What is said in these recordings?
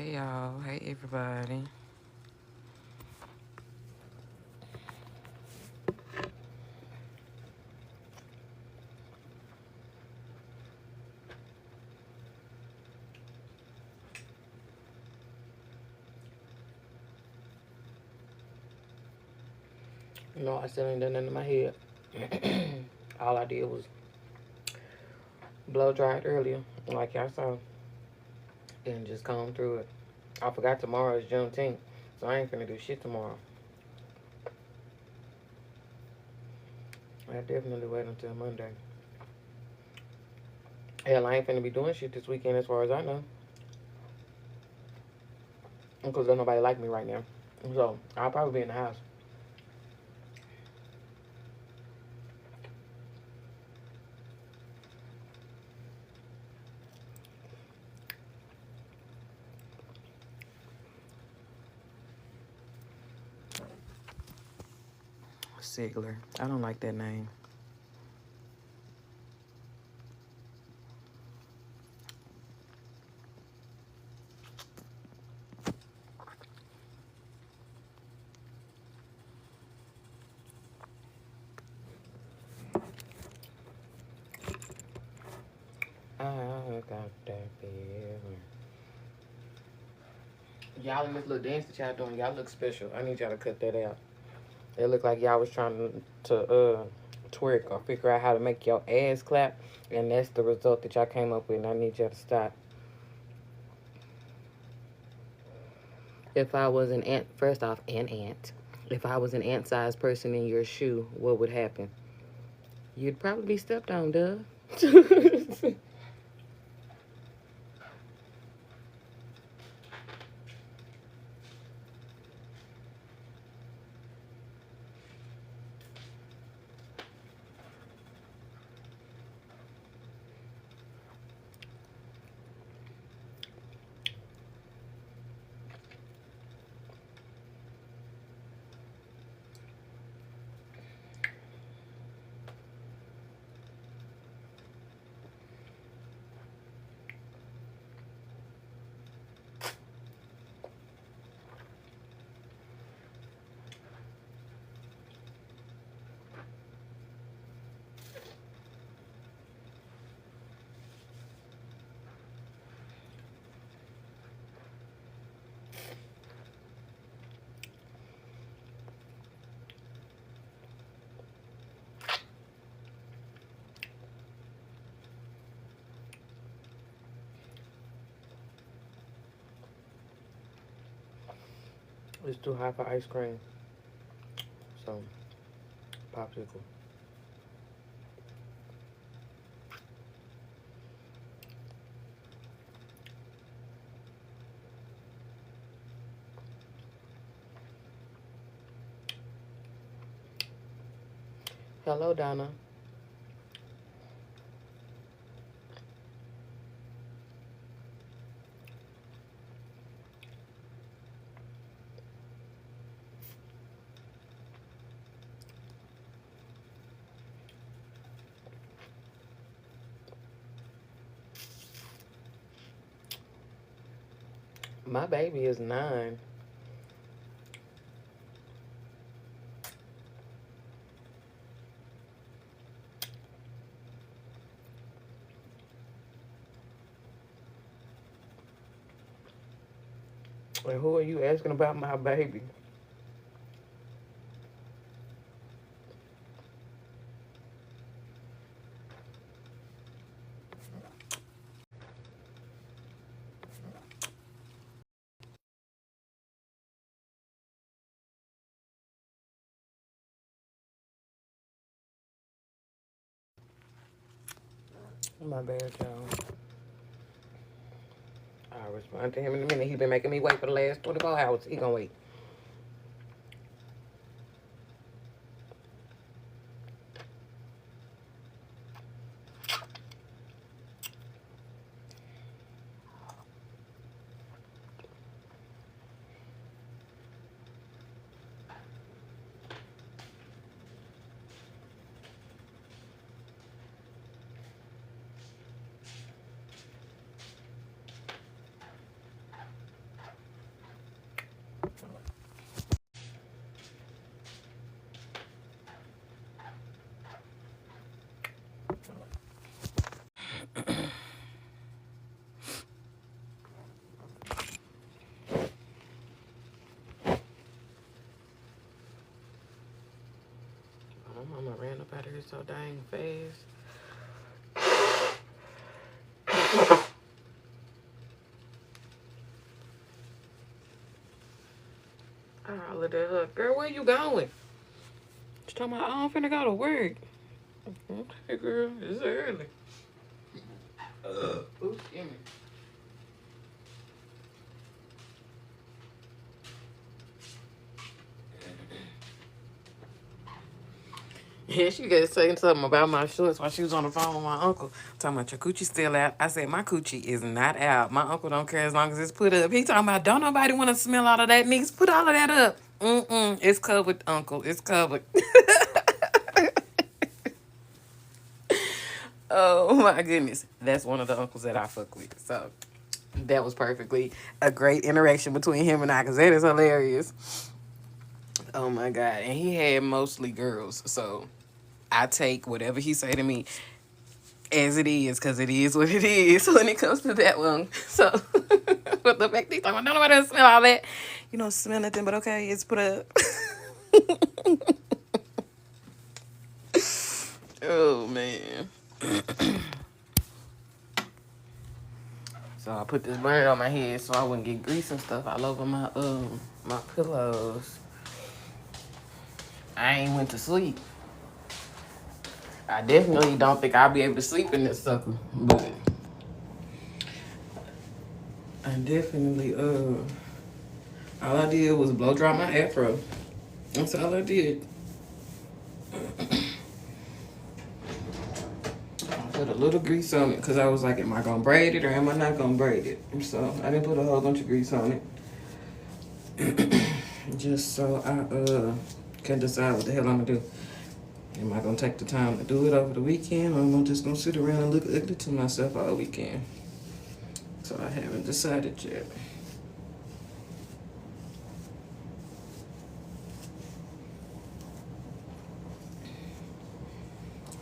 Hey y'all, hey everybody. You know, I still ain't done nothing in my head. All I did was blow dry it earlier, like y'all saw, and just comb through it. I forgot tomorrow is Juneteenth, so I ain't finna do shit tomorrow. I definitely wait until Monday. Hell, I ain't finna be doing shit this weekend as far as I know. Because there's nobody like me right now. So, I'll probably be in the house. Sigler. I don't like that name. I got that feeling. Y'all in this little dance that y'all doing, y'all look special. I need y'all to cut that out. It looked like y'all was trying to twerk or figure out how to make your ass clap, and that's the result that y'all came up with. And I need y'all to stop. If I was an ant, first off, an ant. If I was an ant-sized person in your shoe, what would happen? You'd probably be stepped on, duh. It's too hot for ice cream. So, popsicle. Hello, Donna. My baby is 9. And who are you asking about my baby? My bad, y'all. I'll respond to him in a minute. He been making me wait for the last 24 hours. He gonna wait. out of here so dang fast. I hollered at her, girl, where you going? She talking about, I'm finna go to work. Okay, girl, it's early. Oops, give me. Yeah, she got saying something about my shorts while she was on the phone with my uncle. Talking about your coochie still out. I said, my coochie is not out. My uncle don't care as long as it's put up. He talking about, don't nobody want to smell all of that. Niggas, put all of that up. It's covered, uncle. It's covered. Oh, my goodness. That's one of the uncles that I fuck with. So, that was perfectly a great interaction between him and I, because that is hilarious. Oh, my God. And he had mostly girls, so I take whatever he say to me as it is, because it is what it is when it comes to that one. So, but the fact that he's talking about, don't nobody smell all that. You don't smell nothing, but okay, it's put up. Oh, man. So I put this bird on my head so I wouldn't get grease and stuff all over my pillows. I ain't went to sleep. I definitely don't think I'll be able to sleep in this sucker, but I definitely all I did was blow dry my afro. That's all I did. I put a little grease on it because I was like, am I gonna braid it or am I not gonna braid it? So I didn't put a whole bunch of grease on it. Just so I can decide what the hell I'm gonna do. Am I gonna take the time to do it over the weekend, or am I just gonna sit around and look ugly to myself all weekend? So I haven't decided yet.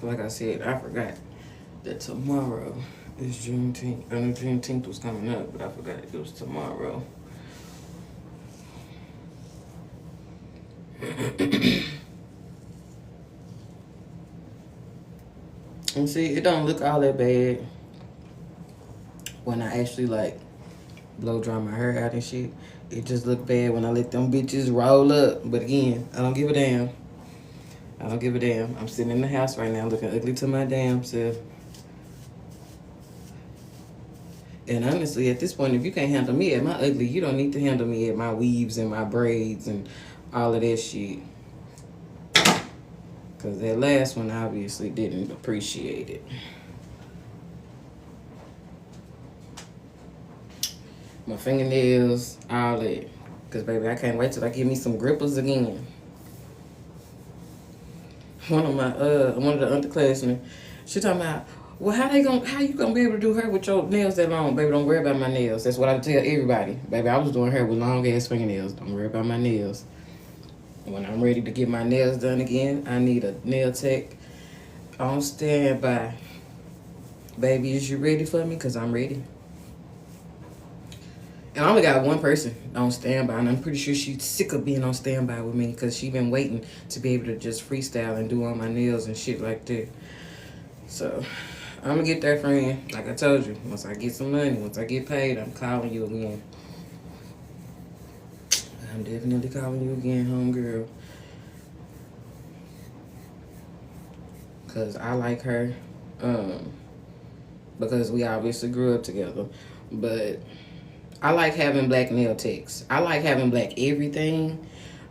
Like I said, I forgot that tomorrow is Juneteenth. I knew Juneteenth was coming up, but I forgot it was tomorrow. And see, it don't look all that bad when I actually like blow dry my hair out and shit. It just look bad when I let them bitches roll up. But again, I don't give a damn. I don't give a damn. I'm sitting in the house right now looking ugly to my damn self. And honestly, at this point, if you can't handle me at my ugly, you don't need to handle me at my weaves and my braids and all of that shit. Because that last one obviously didn't appreciate it. My fingernails, all that. Because, baby, I can't wait till I get me some grippers again. One of the underclassmen, she talking about, well, how you gonna be able to do hair with your nails that long? Baby, don't worry about my nails. That's what I tell everybody. Baby, I was doing hair with long ass fingernails. Don't worry about my nails. When I'm ready to get my nails done again, I need a nail tech on standby. Baby, is you ready for me? Because I'm ready. And I only got one person on standby, and I'm pretty sure she's sick of being on standby with me because she's been waiting to be able to just freestyle and do all my nails and shit like that. So, I'm going to get that friend. Like I told you, once I get some money, once I get paid, I'm calling you again. I'm definitely calling you again, homegirl. Because I like her. Because we obviously grew up together. But I like having black nail techs. I like having black everything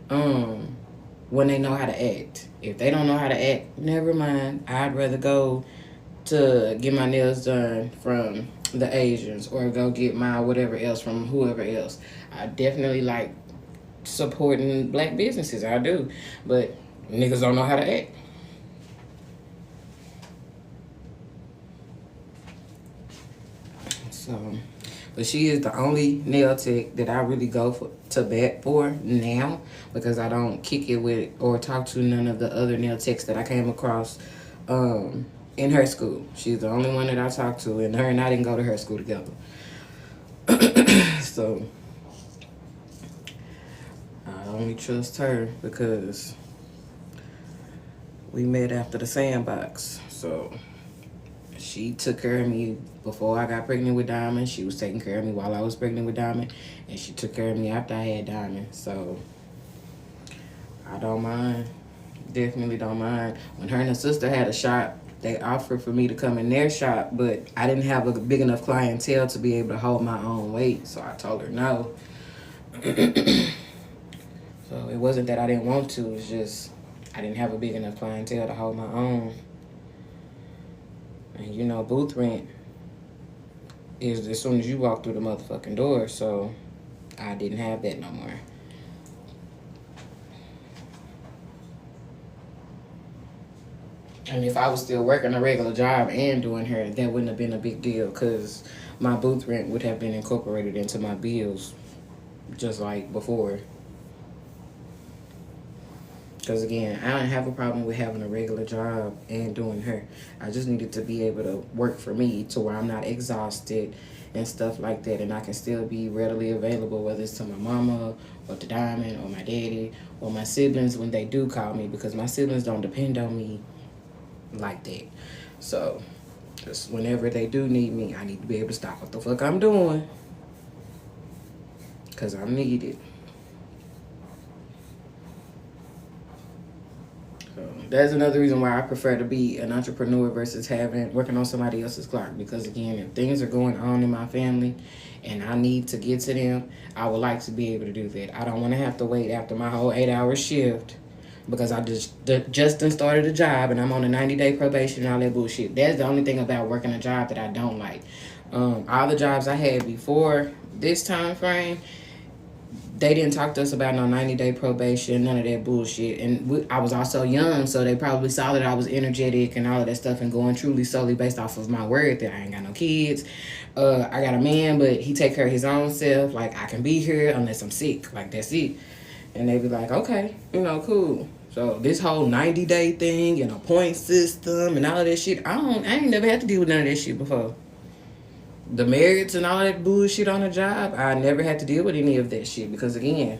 when they know how to act. If they don't know how to act, never mind. I'd rather go to get my nails done from the Asians or go get my whatever else from whoever else. I definitely like supporting black businesses. I do. But niggas don't know how to act. So, but she is the only nail tech that I really go to bat for now, because I don't kick it with or talk to none of the other nail techs that I came across in her school. She's the only one that I talked to, and her and I didn't go to her school together. So I only trust her because We met after the sandbox. So she took care of me before I got pregnant with Diamond. She was taking care of me while I was pregnant with Diamond. And she took care of me after I had Diamond. So I don't mind. Definitely don't mind. When her and her sister had a shop, they offered for me to come in their shop, but I didn't have a big enough clientele to be able to hold my own weight. So I told her no. So it wasn't that I didn't want to. It's just I didn't have a big enough clientele to hold my own. And you know, booth rent is as soon as you walk through the motherfucking door. So I didn't have that no more. And if I was still working a regular job and doing hair, that wouldn't have been a big deal because my booth rent would have been incorporated into my bills just like before. Because again, I don't have a problem with having a regular job and doing hair. I just needed to be able to work for me to where I'm not exhausted and stuff like that. And I can still be readily available, whether it's to my mama or to Diamond or my daddy or my siblings when they do call me, because my siblings don't depend on me like that. So just whenever they do need me, I need to be able to stop what the fuck I'm doing, because I'm needed. So that's another reason why I prefer to be an entrepreneur versus working on somebody else's clock. Because again, if things are going on in my family and I need to get to them, I would like to be able to do that. I don't want to have to wait after my whole 8-hour shift because I just started a job and I'm on a 90-day probation and all that bullshit. That's the only thing about working a job that I don't like. All the jobs I had before this time frame, they didn't talk to us about no 90-day probation, none of that bullshit. And I was also young, so they probably saw that I was energetic and all of that stuff and going truly solely based off of my word that I ain't got no kids. I got a man, but he take care of his own self. Like, I can be here unless I'm sick. Like, that's it. And they be like, okay, cool. So this whole 90-day thing and a point system and all of that shit, I ain't never had to deal with none of that shit before. The merits and all that bullshit on the job, I never had to deal with any of that shit because, again,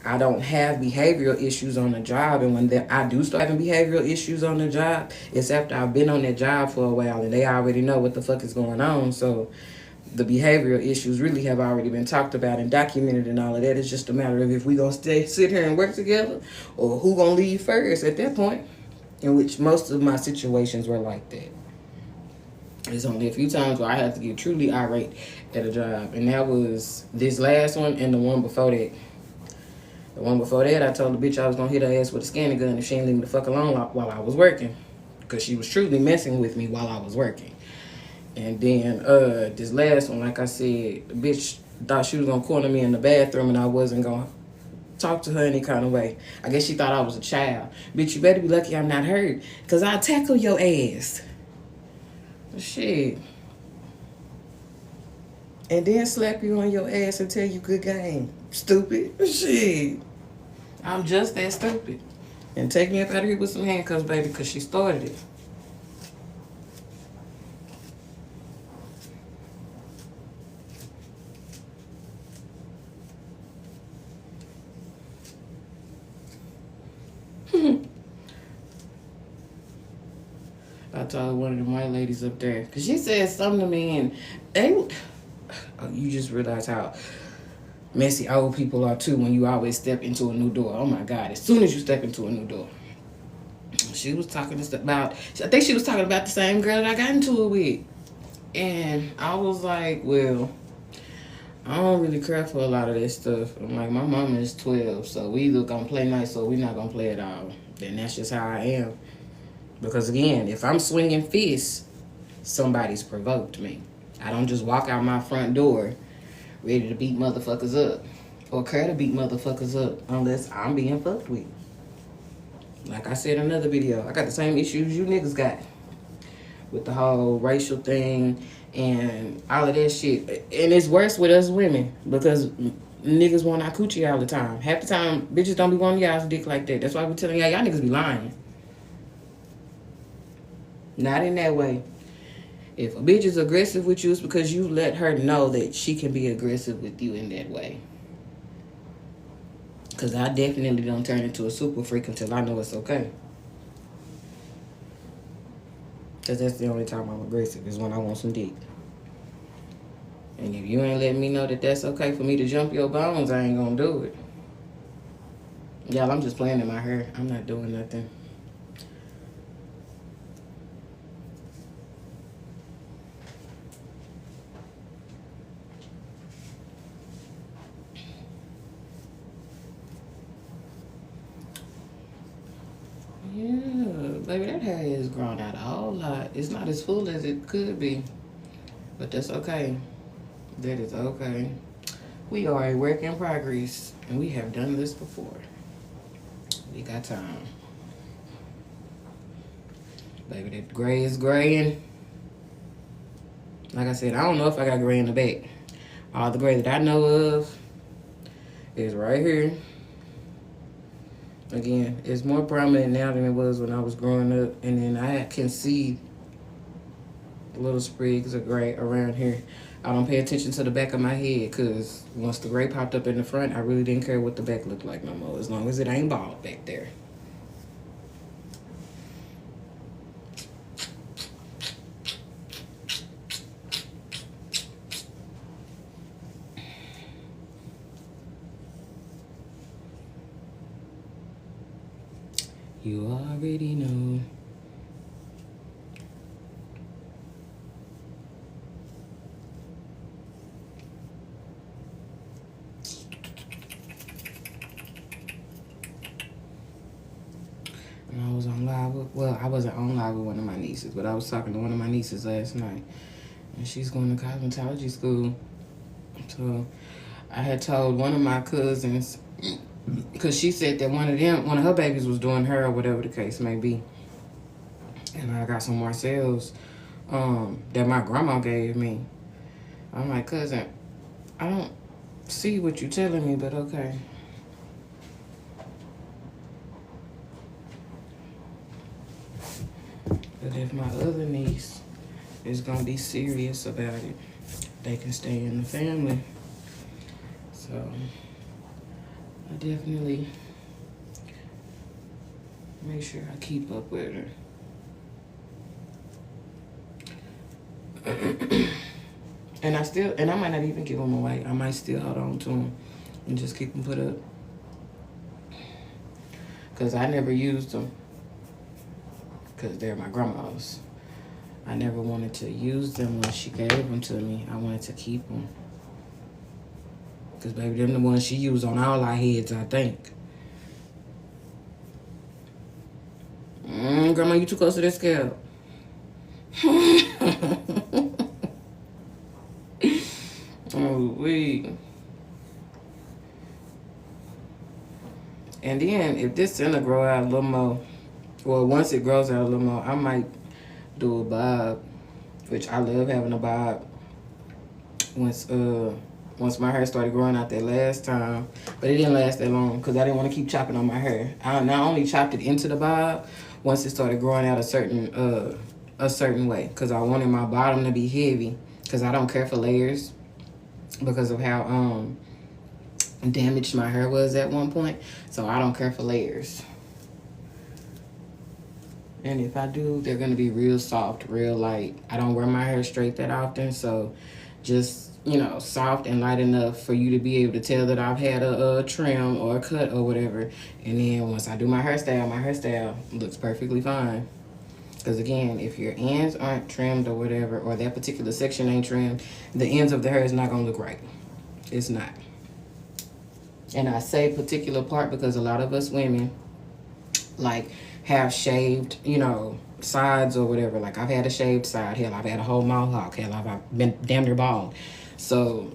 I don't have behavioral issues on the job. And when I do start having behavioral issues on the job, it's after I've been on that job for a while and they already know what the fuck is going on. So the behavioral issues really have already been talked about and documented and all of that. It's just a matter of if we gonna sit here and work together or who gonna leave first at that point, in which most of my situations were like that. There's only a few times where I had to get truly irate at a job, and that was this last one and the one before that. The one before that, I told the bitch I was gonna hit her ass with a scanner gun if she ain't leave me the fuck alone while I was working, because she was truly messing with me while I was working. And then this last one, like I said, the bitch thought she was gonna corner me in the bathroom and I wasn't gonna talk to her any kind of way. I guess she thought I was a child. Bitch, you better be lucky I'm not hurt, because I'll tackle your ass. Shit. And then slap you on your ass and tell you good game. Stupid. Shit. I'm just that stupid. And take me up out of here with some handcuffs, baby, because she started it. I told one of the white ladies up there, because she said something to me, and you just realize how messy old people are too when you always step into a new door. Oh my God, as soon as you step into a new door. She was talking about, I think she was talking about the same girl that I got into it with. And I was like, well, I don't really care for a lot of that stuff. I'm like, my mama is 12, so we either gonna play nice or we not gonna play at all. And that's just how I am. Because again, if I'm swinging fists, somebody's provoked me. I don't just walk out my front door ready to beat motherfuckers up or care to beat motherfuckers up unless I'm being fucked with. Like I said in another video, I got the same issues you niggas got with the whole racial thing and all of that shit. And it's worse with us women because niggas want our coochie all the time. Half the time, bitches don't be wanting y'all's dick like that. That's why we telling y'all niggas be lying. Not in that way. If a bitch is aggressive with you, it's because you let her know that she can be aggressive with you in that way. Because I definitely don't turn into a super freak until I know it's okay. Because that's the only time I'm aggressive is when I want some dick. And if you ain't letting me know that that's okay for me to jump your bones, I ain't gonna do it. Y'all, I'm just playing in my hair. I'm not doing nothing. Yeah, baby, that hair is grown out a whole lot. It's not as full as it could be, but that's okay. That is okay. We are a work in progress, and we have done this before. We got time. Baby, that gray is graying. Like I said, I don't know if I got gray in the back. All the gray that I know of is right here. Again, it's more prominent now than it was when I was growing up. And then I can see little sprigs of gray around here. I don't pay attention to the back of my head because once the gray popped up in the front, I really didn't care what the back looked like no more, as long as it ain't bald back there. You already know. And I was on live with, well, I wasn't on live with one of my nieces, but I was talking to one of my nieces last night. And she's going to cosmetology school. So I had told one of my cousins, because she said that one of her babies was doing her or whatever the case may be. And I got some Marcel's that my grandma gave me. I'm like, cousin, I don't see what you're telling me, but okay. But if my other niece is gonna be serious about it, they can stay in the family. So I definitely make sure I keep up with her. And I might not even give them away. I might still hold on to them and just keep them put up. Because I never used them. Because they're my grandma's. I never wanted to use them when she gave them to me. I wanted to keep them. Because, baby, them the ones she used on all our heads, I think. Grandma, you too close to that scalp. Oh, wait. And then, if this center grow out a little more, well, once it grows out a little more, I might do a bob, which I love having a bob. Once my hair started growing out that last time, but it didn't last that long because I didn't want to keep chopping on my hair. I only chopped it into the bob once it started growing out a certain way because I wanted my bottom to be heavy because I don't care for layers because of how damaged my hair was at one point. So I don't care for layers. And if I do, they're going to be real soft, real light. I don't wear my hair straight that often, so just, you know, soft and light enough for you to be able to tell that I've had a trim or a cut or whatever. And then once I do my hairstyle looks perfectly fine. Because again, if your ends aren't trimmed or whatever, or that particular section ain't trimmed, the ends of the hair is not going to look right. It's not. And I say particular part because a lot of us women, like, have shaved, you know, sides or whatever. Like, I've had a shaved side. Hell, I've had a whole mohawk. Hell, I've been damn near bald. So,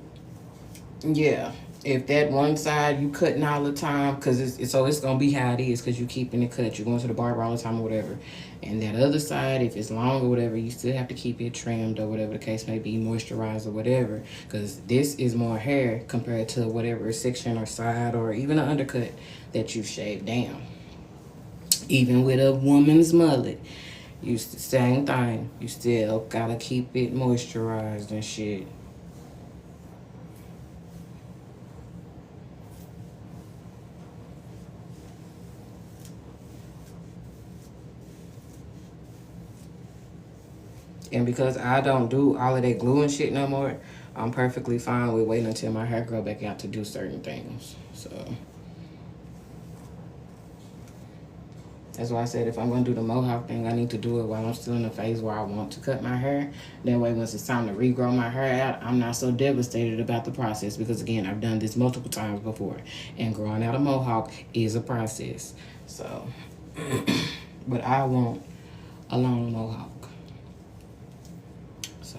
yeah. If that one side you cutting all the time, because it's going to be how it is because you keeping it cut. You're going to the barber all the time or whatever. And that other side, if it's long or whatever, you still have to keep it trimmed or whatever the case may be, moisturized or whatever. Because this is more hair compared to whatever section or side or even an undercut that you shaved down. Even with a woman's mullet, you same thing. You still gotta keep it moisturized and shit. And because I don't do all of that glue and shit no more, I'm perfectly fine with waiting until my hair grow back out to do certain things. So that's why I said if I'm going to do the mohawk thing, I need to do it while I'm still in the phase where I want to cut my hair. That way, once it's time to regrow my hair out, I'm not so devastated about the process. Because, again, I've done this multiple times before. And growing out a mohawk is a process. So, but I want a long mohawk. So,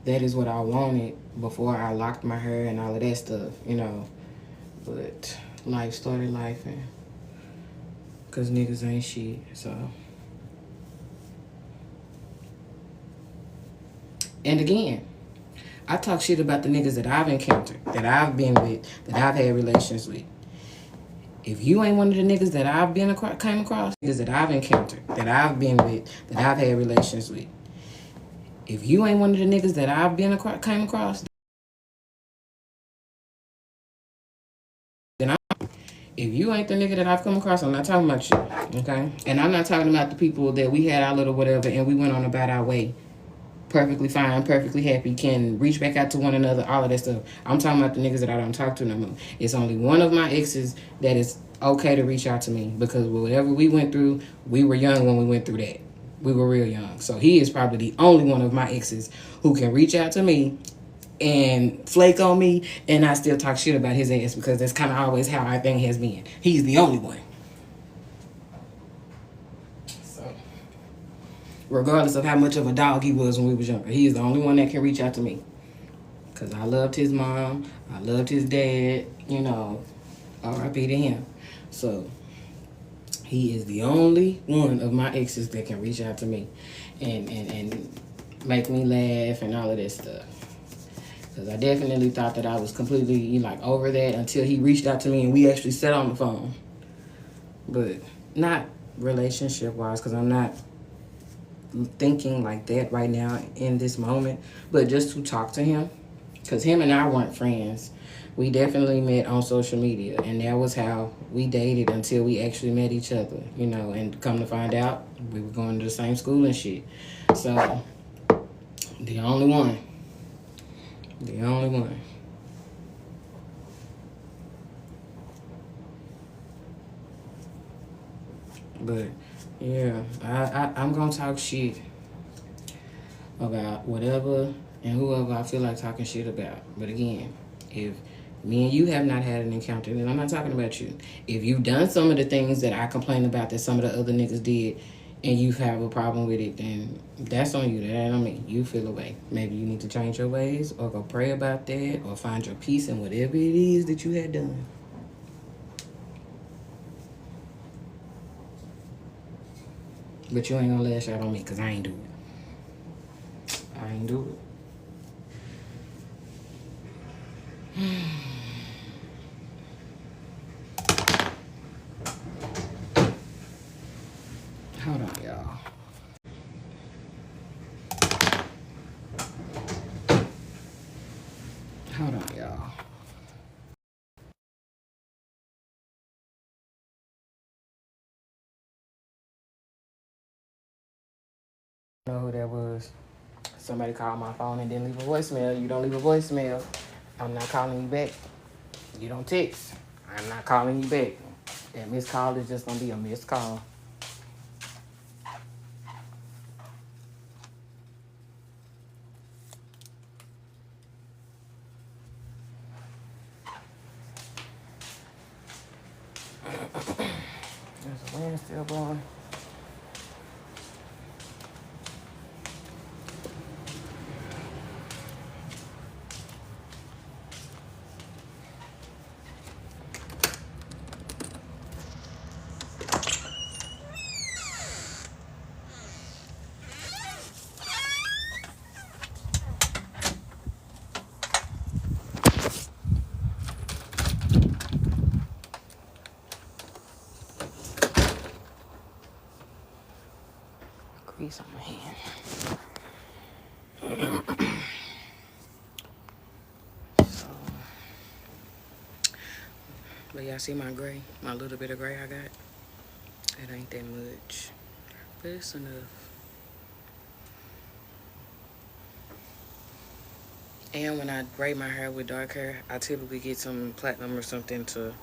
that is what I wanted before I locked my hair and all of that stuff, you know. But life started life, and because niggas ain't shit, so. And again, I talk shit about the niggas that I've encountered, that I've been with, that I've had relations with. If you ain't one of the niggas that I've came across, niggas that I've encountered, that I've been with, that I've had relations with. If you ain't one of the niggas that I've came across, then if you ain't the nigga that I've come across, I'm not talking about you, okay? And I'm not talking about the people that we had our little whatever and we went on about our way. Perfectly fine, perfectly happy, can reach back out to one another, all of that stuff. I'm talking about the niggas that I don't talk to no more. It's only one of my exes that is okay to reach out to me because whatever we went through, we were young when we went through that. We were real young. So he is probably the only one of my exes who can reach out to me and flake on me and I still talk shit about his ass because that's kind of always how our thing has been. He's the only one. So, regardless of how much of a dog he was when we was younger, he is the only one that can reach out to me. Because I loved his mom, I loved his dad, you know, R.I.P. to him. So, he is the only one of my exes that can reach out to me and make me laugh and all of that stuff. Because I definitely thought that I was completely, like, over that until he reached out to me and we actually sat on the phone. But not relationship-wise, because I'm not thinking like that right now in this moment. But just to talk to him. Because him and I weren't friends. We definitely met on social media. And that was how we dated until we actually met each other. You know, and come to find out, we were going to the same school and shit. So, the only one. The only one. But, yeah, I'm going to talk shit about whatever and whoever I feel like talking shit about. But again, if me and you have not had an encounter, then I'm not talking about you. If you've done some of the things that I complained about that some of the other niggas did and you have a problem with it, then that's on you. That ain't on me. You feel away. Maybe you need to change your ways or go pray about that or find your peace in whatever it is that you had done. But you ain't gonna lash out on me because I ain't do it. I ain't do it. Hold on, y'all. Hold on, y'all. Know who that was? Somebody called my phone and didn't leave a voicemail. You don't leave a voicemail, I'm not calling you back. You don't text, I'm not calling you back. That missed call is just gonna be a missed call. There's a wind still blowing. Grease on my hand. So, but y'all see my gray, my little bit of gray I got? It ain't that much, but it's enough. And when I braid my hair with dark hair, I typically get some platinum or something to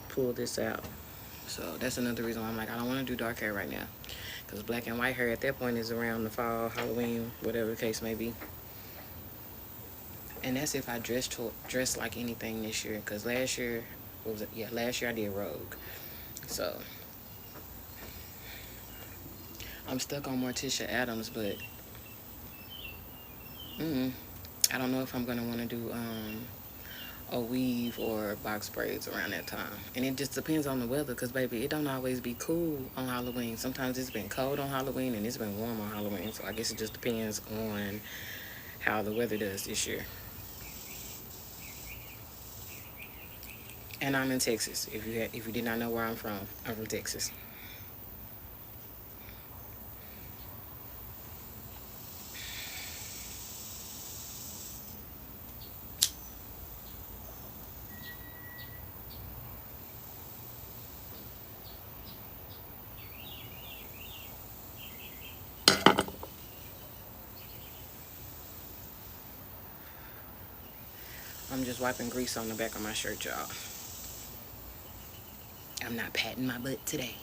pull this out. So that's another reason why I'm like, I don't want to do dark hair right now. Because black and white hair at that point is around the fall, Halloween, whatever the case may be. And that's if I dress like anything this year. Because last year, what was it? Yeah, last year I did Rogue. So I'm stuck on Morticia Adams, but I don't know if I'm going to want to do a weave or box braids around that time. And it just depends on the weather, because baby, it don't always be cool on Halloween. Sometimes it's been cold on Halloween and it's been warm on Halloween. So I guess it just depends on how the weather does this year. And I'm in Texas. If you did not know where I'm from Texas. I'm just wiping grease on the back of my shirt, y'all. I'm not patting my butt today.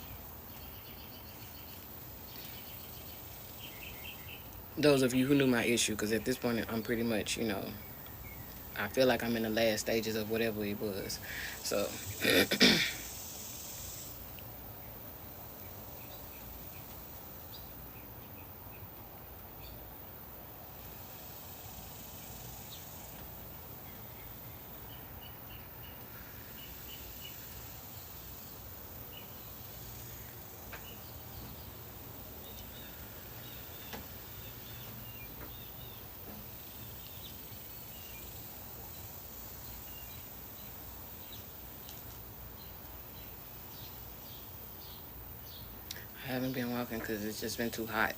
Those of you who knew my issue, because at this point I'm pretty much, I feel like I'm in the last stages of whatever it was. So I haven't been walking because it's just been too hot.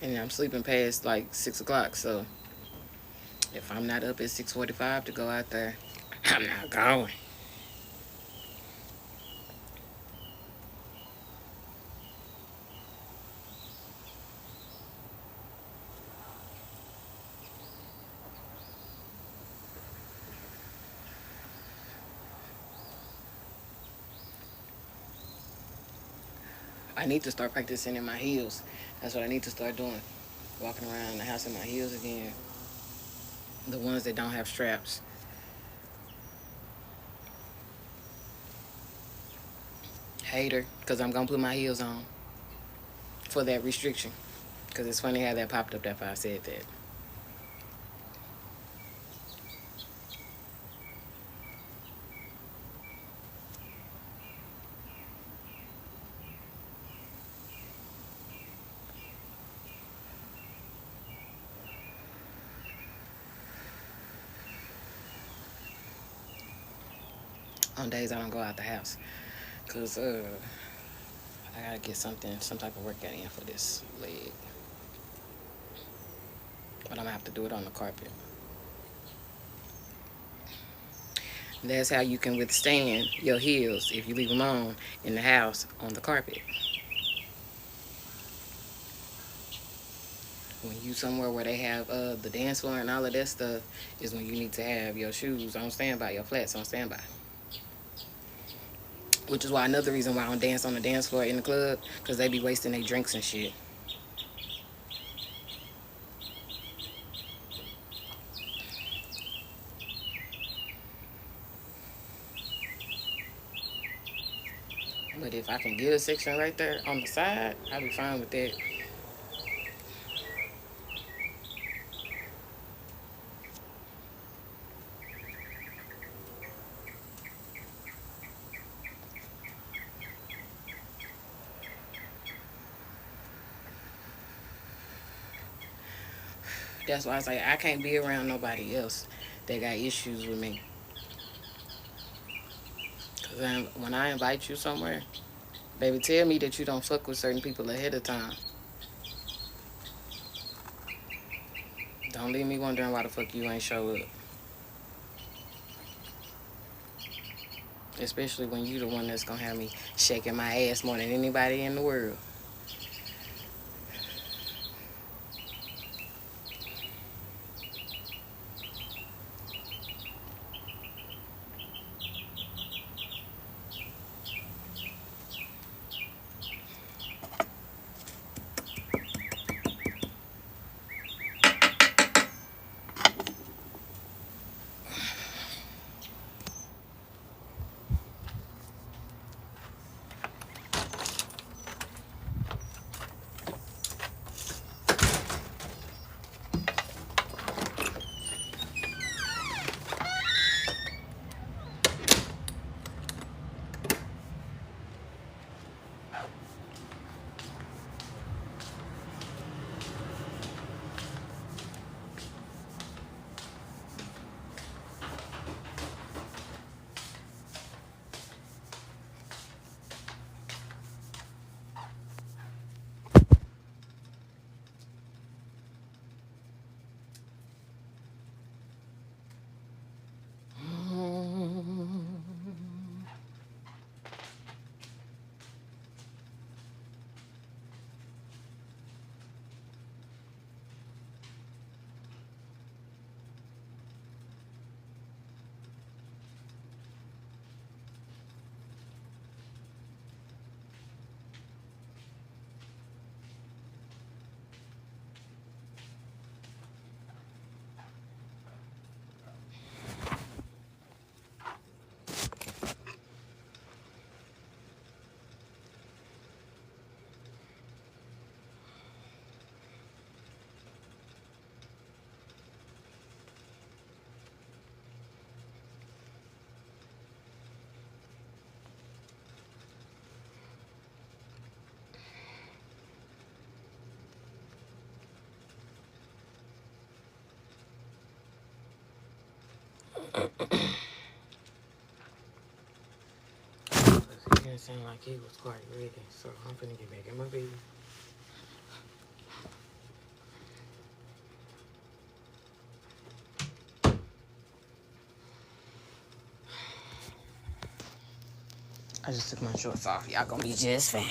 And I'm sleeping past like 6 o'clock. So if I'm not up at 6:45 to go out there, I'm not going. I need to start practicing in my heels. That's what I need to start doing. Walking around the house in my heels again. The ones that don't have straps. Hater, because I'm going to put my heels on for that restriction. Because it's funny how that popped up after I said that. On days I don't go out the house. Because I got to get some type of workout in for this leg. But I'm going to have to do it on the carpet. That's how you can withstand your heels if you leave them on in the house on the carpet. When you somewhere where they have the dance floor and all of that stuff is when you need to have your shoes on standby, your flats on standby. Which is why another reason why I don't dance on the dance floor in the club, because they be wasting their drinks and shit. But if I can get a section right there on the side, I'll be fine with that. That's why I say I can't be around nobody else that got issues with me. Because when I invite you somewhere, baby, tell me that you don't fuck with certain people ahead of time. Don't leave me wondering why the fuck you ain't show up. Especially when you the one that's gonna have me shaking my ass more than anybody in the world. didn't seem like he was quite ready, so I'm finna get back in my bed. I just took my shorts off. Y'all gonna be just fine.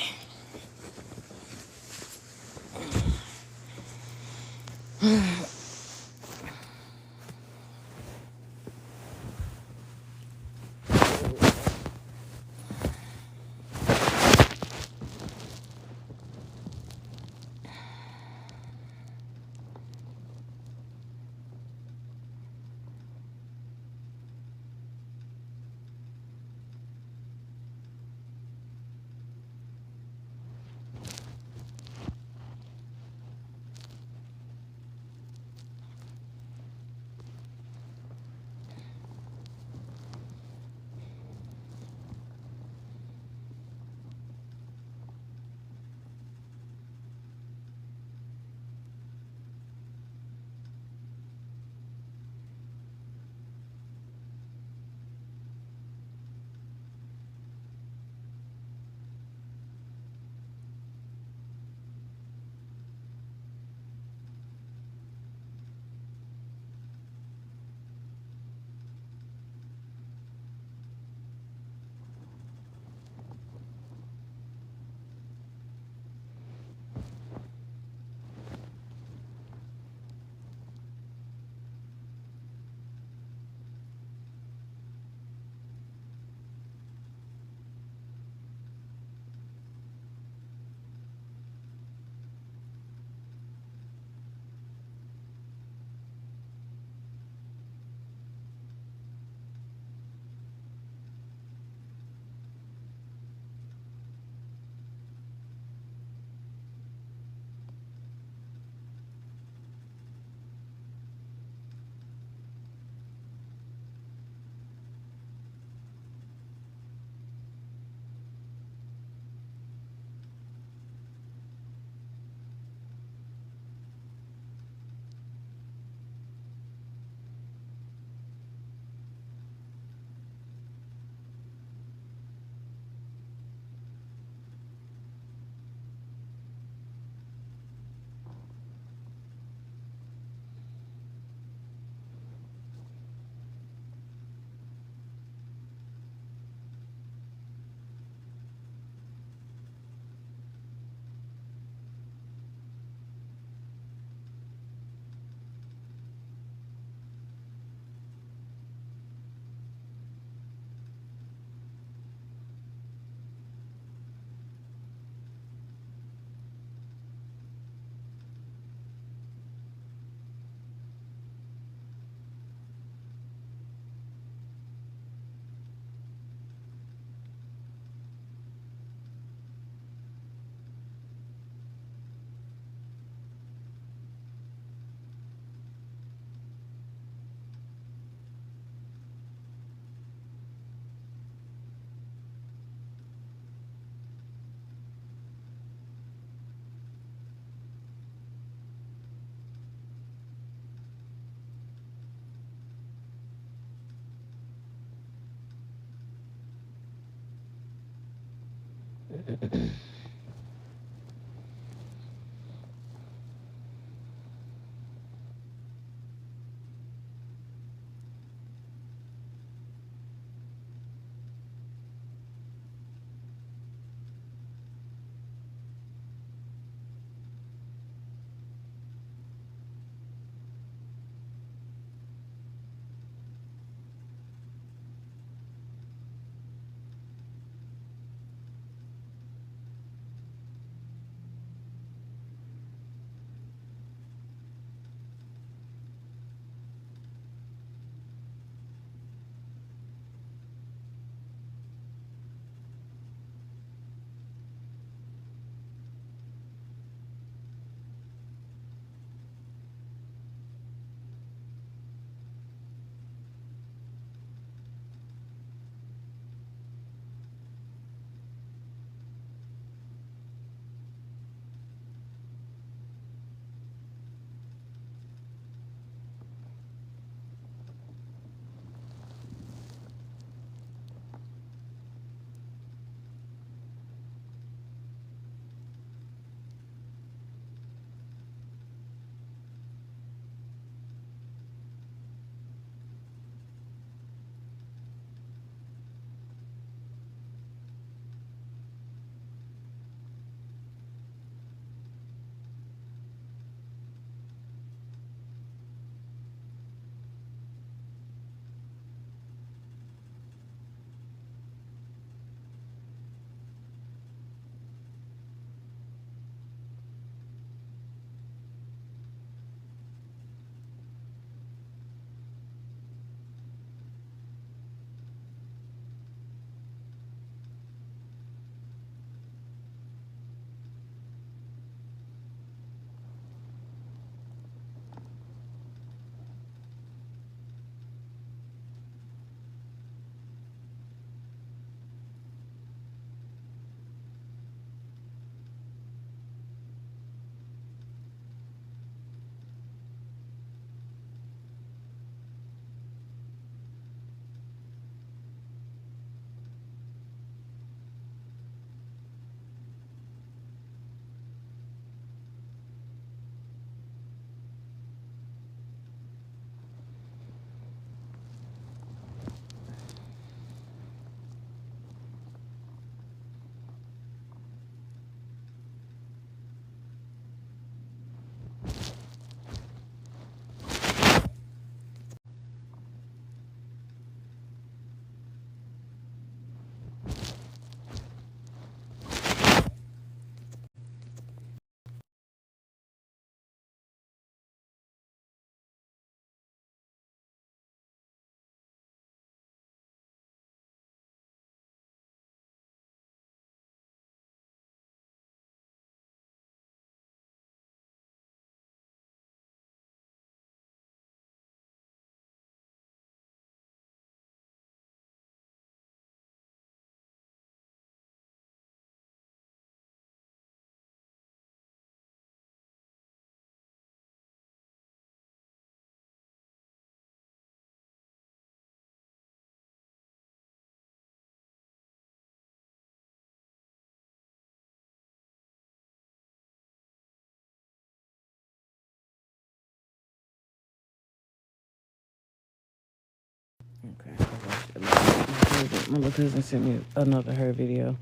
my little cousin sent me another her video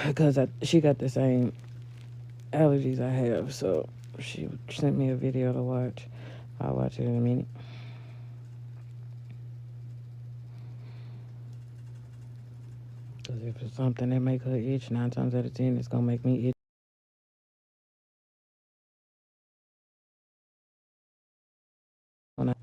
because she got the same allergies I have, so she sent me a video to watch. I'll watch it in a minute. Because if it's something that make her itch, 9 times out of 10, it's gonna make me itch. When I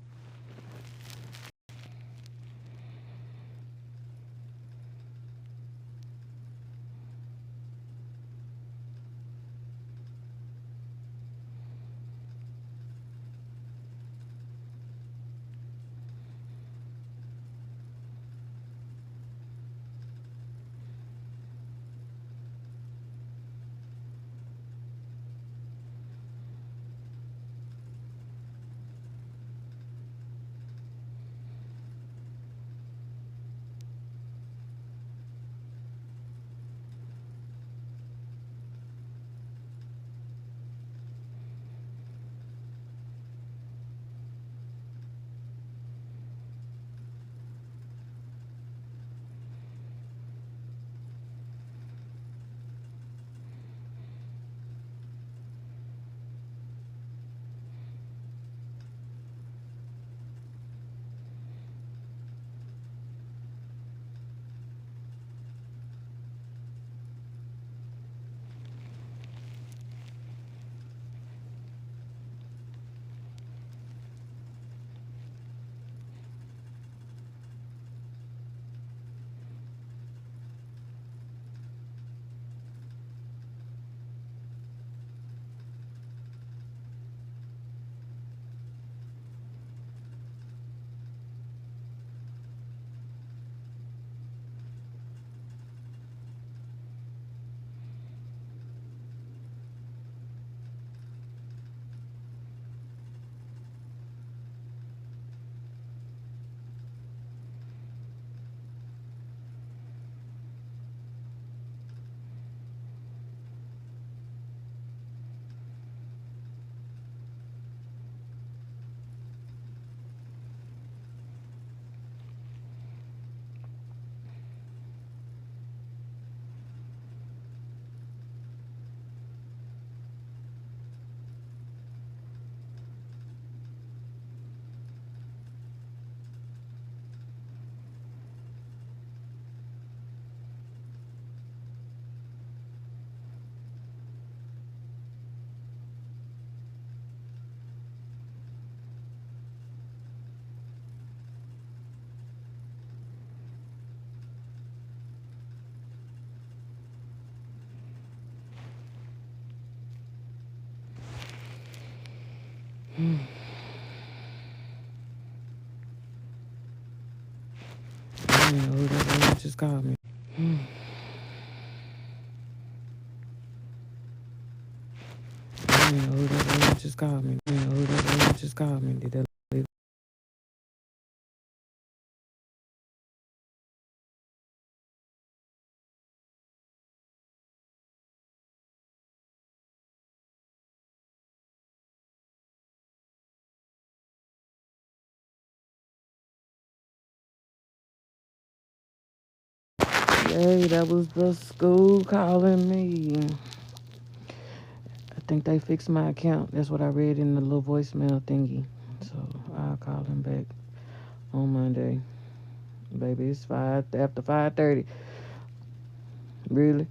don't know who that was just called me. I don't know who that was just called me. I don't know who that was just called me. Did that leave? Yay, that was the school calling me. I think they fixed my account. That's what I read in the little voicemail thingy. So I'll call them back on Monday. Baby, it's after 5:30. Really?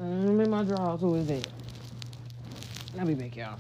I'm in my drawers. Who is that? I'll be back, y'all.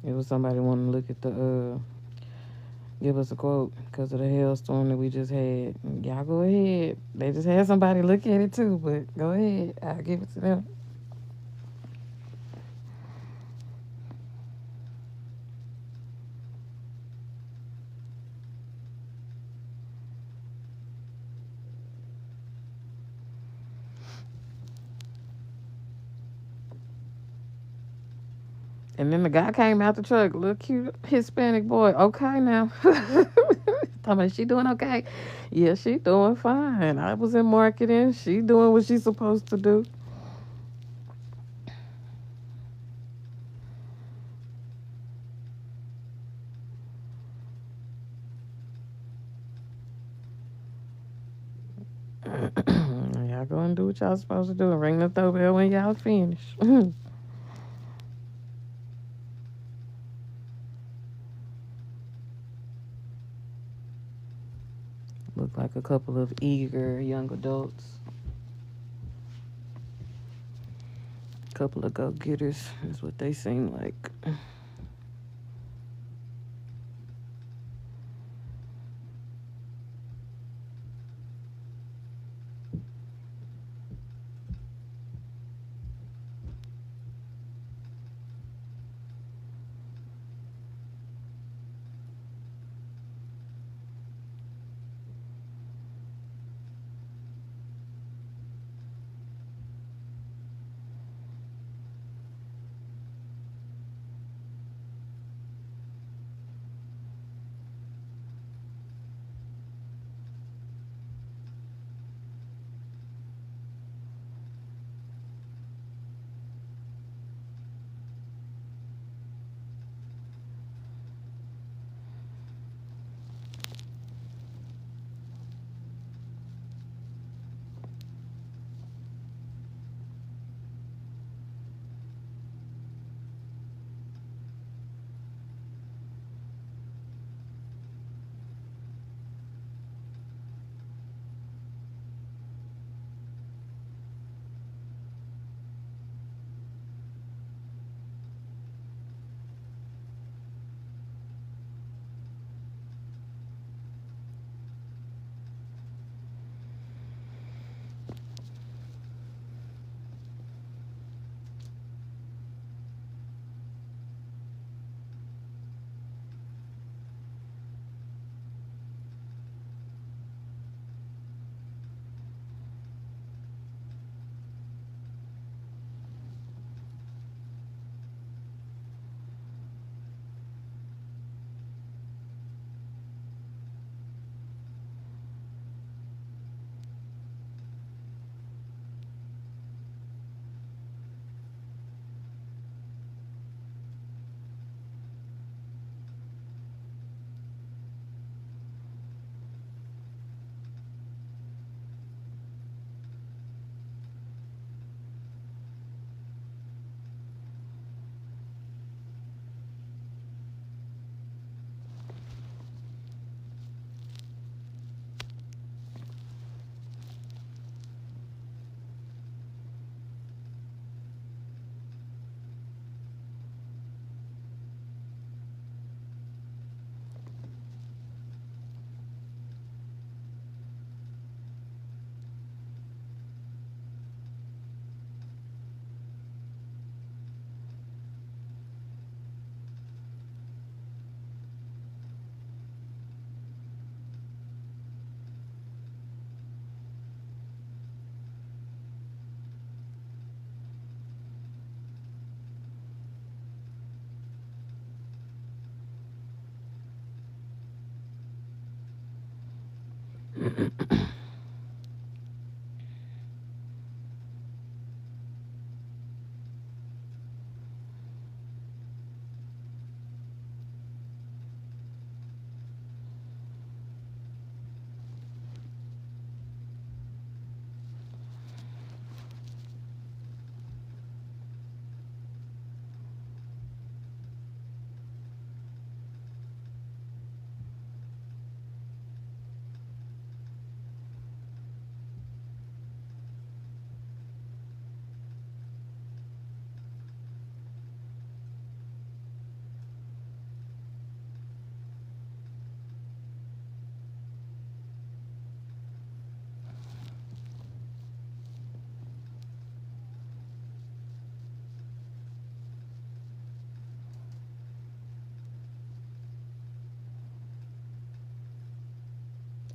It was somebody wanting to look at give us a quote because of the hailstorm that we just had. Y'all go ahead. They just had somebody look at it too, but go ahead. I'll give it to them. And then the guy came out the truck, little cute Hispanic boy. Okay now. Talking about she doing okay? Yeah, she doing fine. I was in marketing. She doing what she's supposed to do. Y'all go and do what y'all supposed to do and ring the doorbell when y'all finish. Look like a couple of eager young adults. Couple of go getters is what they seem like.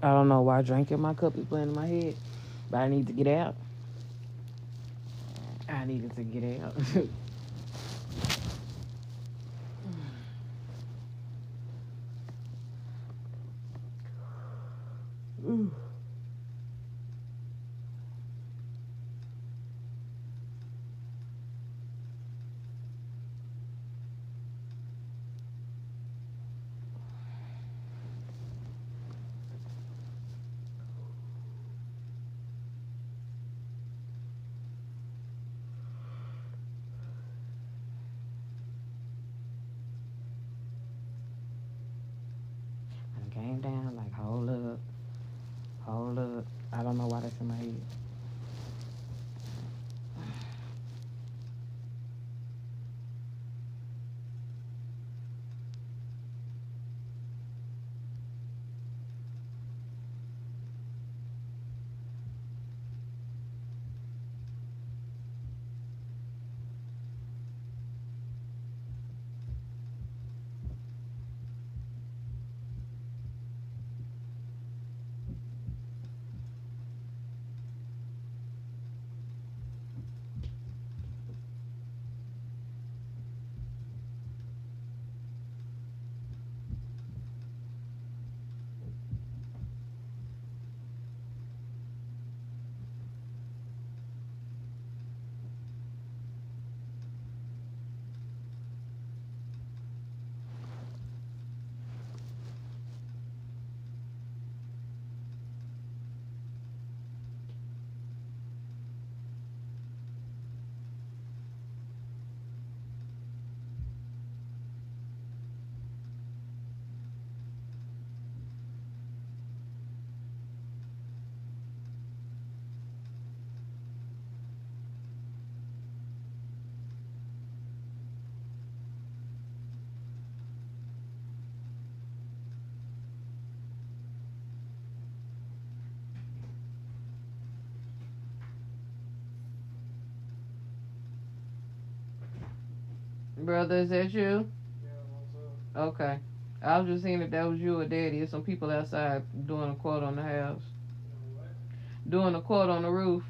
I don't know why drinking my cup is playing in my head, but I need to get out. I needed to get out. I came down like, hold up, hold up. I don't know why that's in my head. Brother, is that you? Okay. I was just seeing if that was you or daddy. There's some people outside doing a quote on the house. Doing a quote on the roof.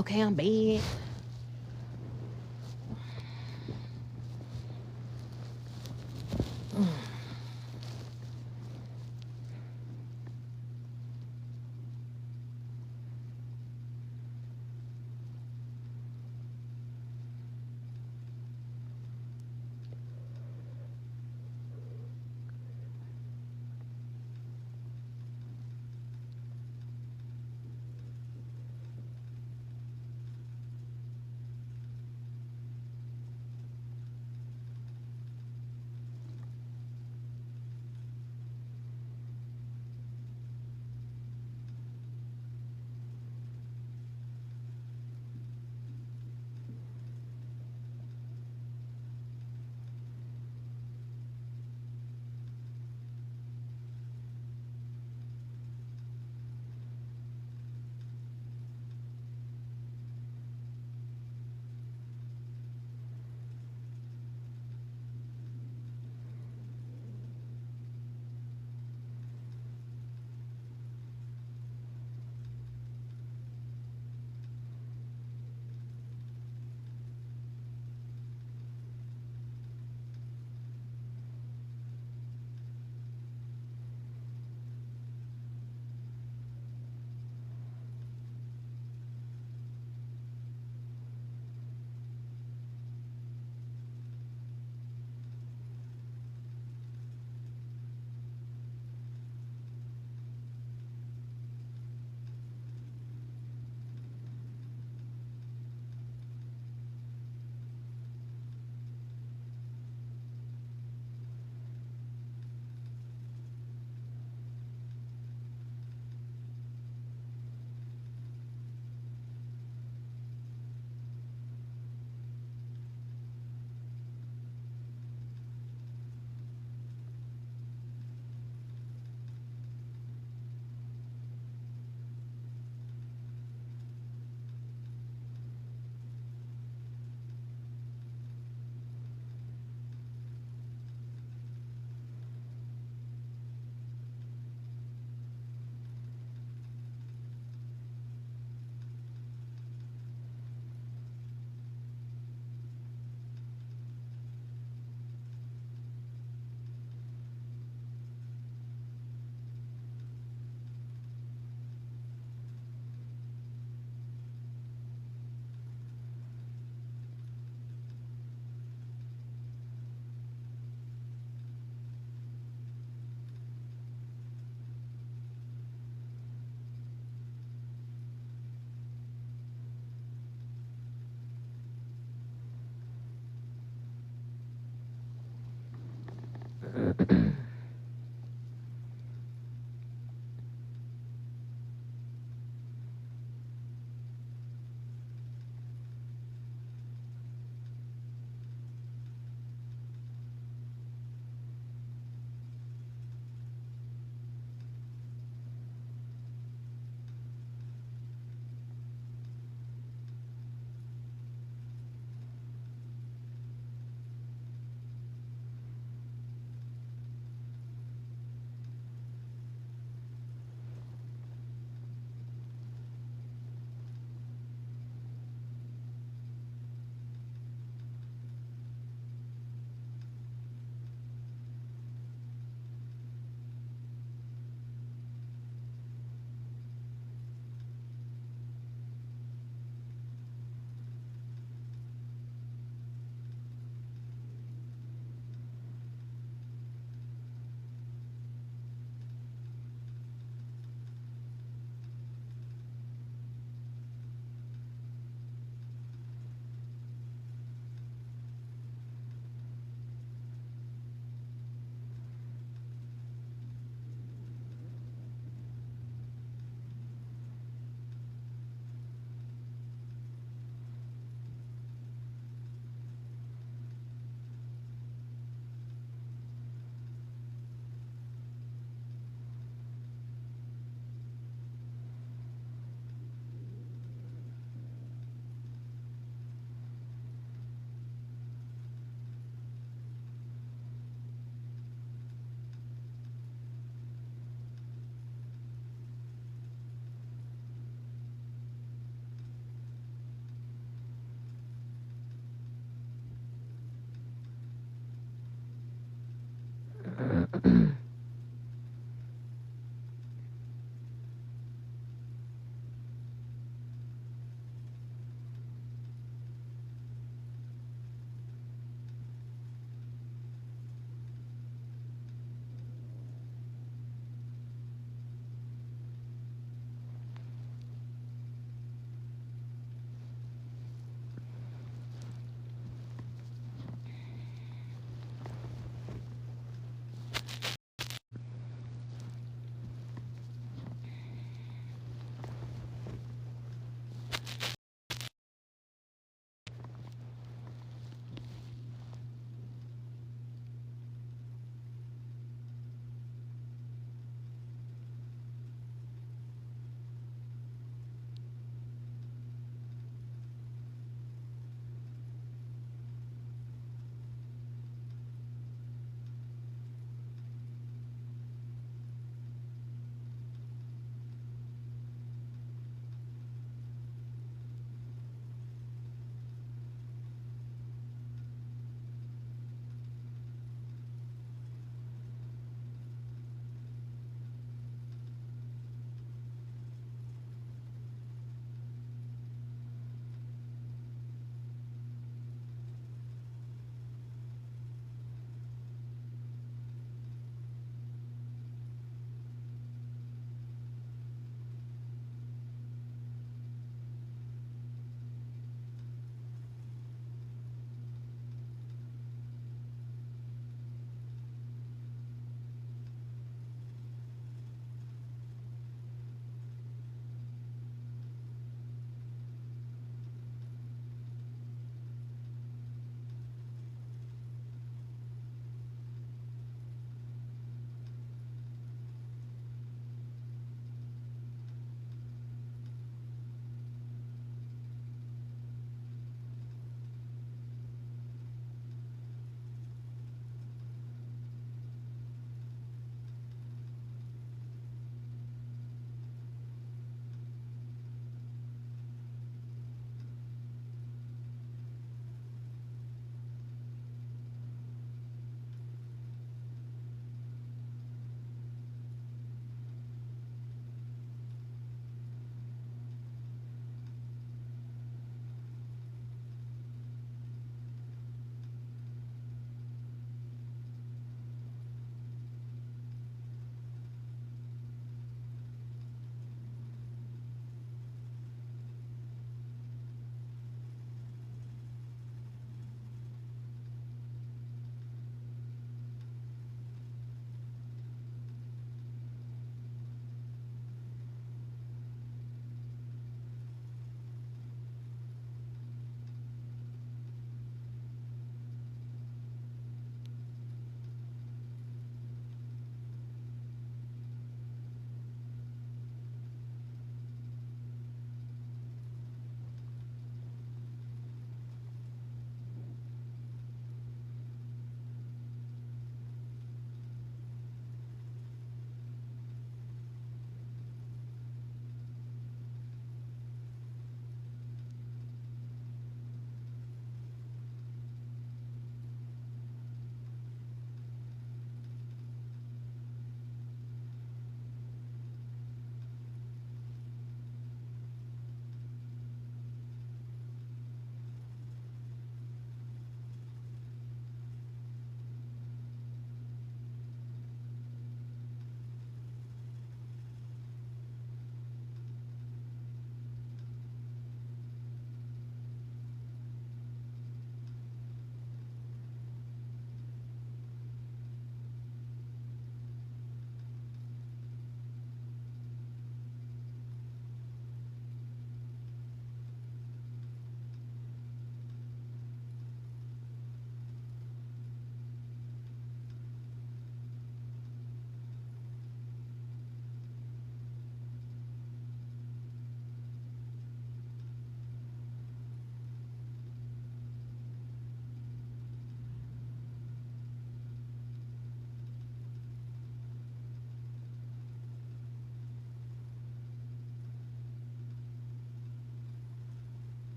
Okay, I'm bad.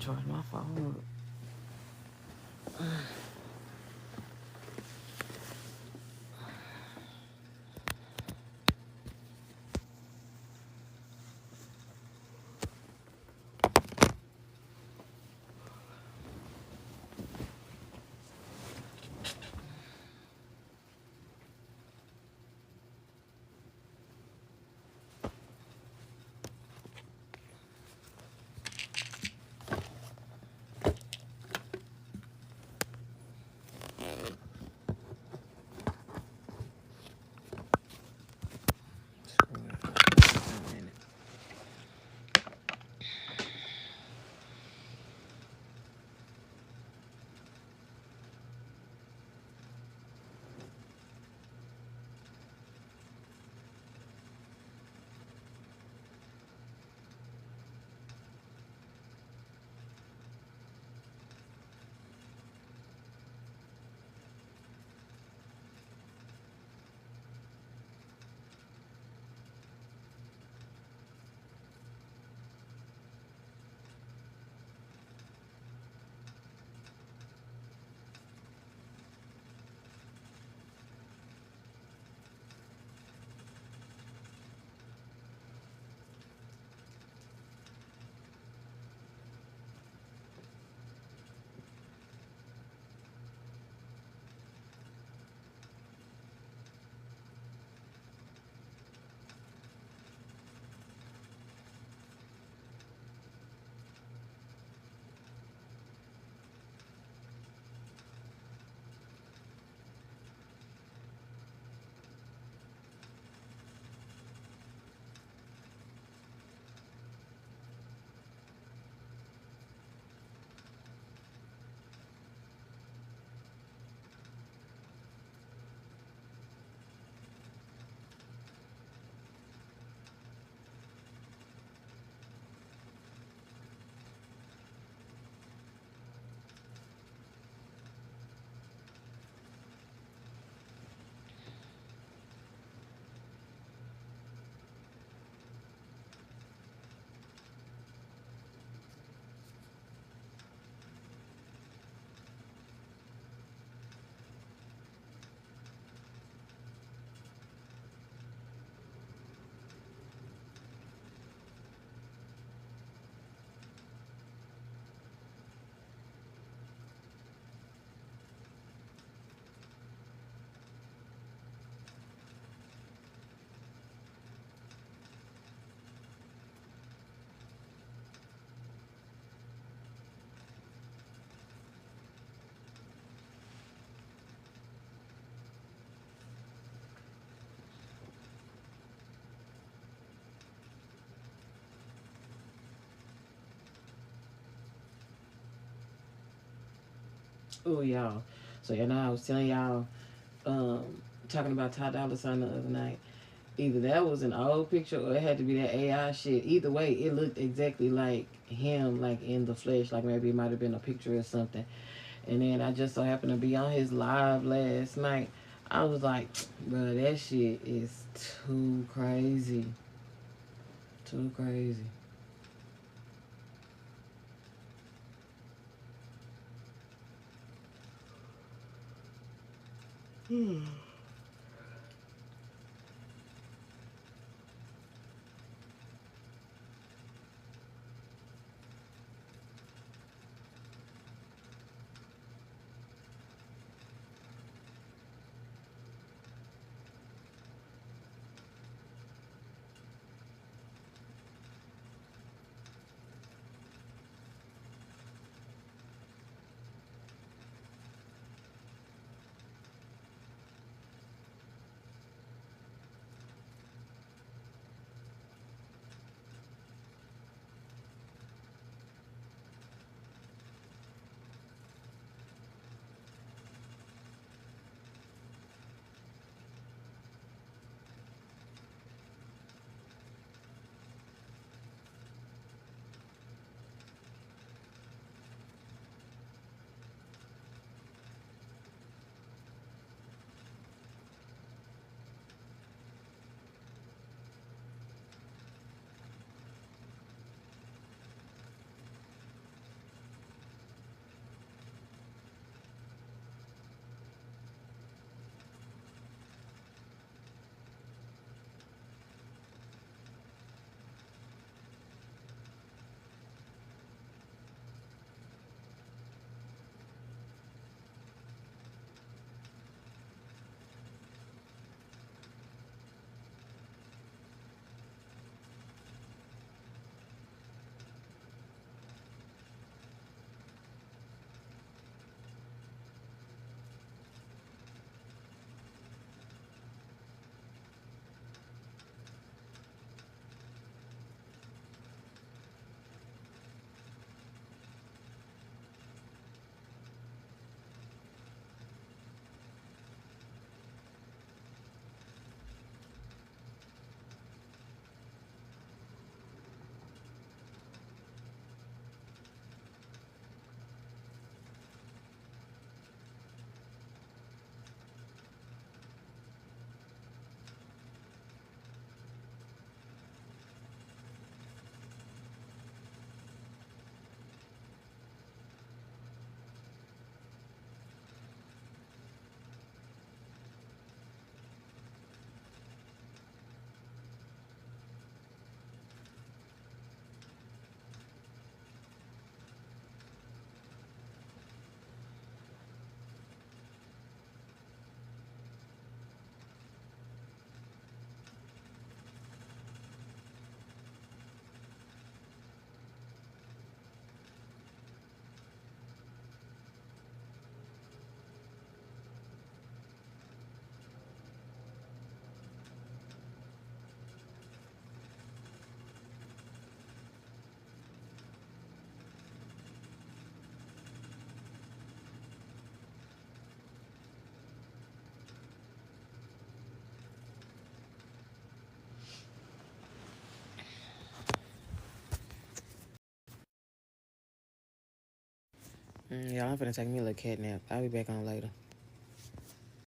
Charge my phone. Oh, y'all. So, you know, I was telling y'all, um, talking about Ty Dolla Sign the other night. Either that was an old picture or it had to be that AI shit. Either way, it looked exactly like him, like in the flesh. Like maybe it might have been a picture or something. And then I just so happened to be on his live last night. I was like, bro, that shit is too crazy. Too crazy. Yeah, I'm finna take me a little cat nap. I'll be back on later.